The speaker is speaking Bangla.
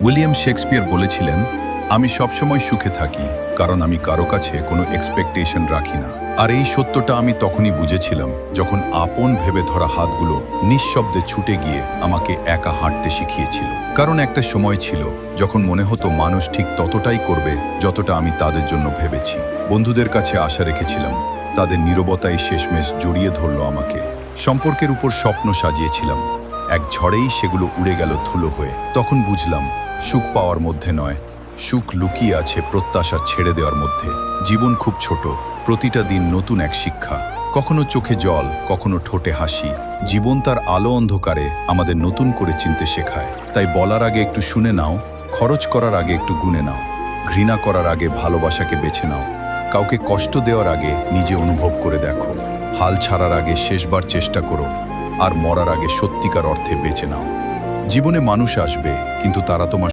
উইলিয়াম শেক্সপিয়ার বলেছিলেন, আমি সবসময় সুখে থাকি কারণ আমি কারো কাছে কোনো এক্সপেকটেশন রাখি না। আর এই সত্যটা আমি তখনই বুঝেছিলাম যখন আপন ভেবে ধরা হাতগুলো নিঃশব্দে ছুটে গিয়ে আমাকে একা হাঁটতে শিখিয়েছিল। কারণ একটা সময় ছিল যখন মনে হতো মানুষ ঠিক ততটাই করবে যতটা আমি তাদের জন্য ভেবেছি। বন্ধুদের কাছে আশা রেখেছিলাম, তাদের নীরবতাই শেষমেশ জড়িয়ে ধরল আমাকে। সম্পর্কের উপর স্বপ্ন সাজিয়েছিলাম, এক ঝড়েই সেগুলো উড়ে গেল ধুলো হয়ে। তখন বুঝলাম, সুখ পাওয়ার মধ্যে নয়, সুখ লুকিয়ে আছে প্রত্যাশা ছেড়ে দেওয়ার মধ্যে। জীবন খুব ছোট, প্রতিটা দিন নতুন এক শিক্ষা। কখনো চোখে জল, কখনো ঠোঁটে হাসি। জীবন তার আলো অন্ধকারে আমাদের নতুন করে চিনতে শেখায়। তাই বলার আগে একটু শুনে নাও, খরচ করার আগে একটু গুনে নাও, ঘৃণা করার আগে ভালোবাসাকে বেছে নাও, কাউকে কষ্ট দেওয়ার আগে নিজে অনুভব করে দেখো, হাল ছাড়ার আগে শেষবার চেষ্টা করো, আর মরার আগে সত্যিকার অর্থে বেঁচে নাও। জীবনে মানুষ আসবে, কিন্তু তারা তোমার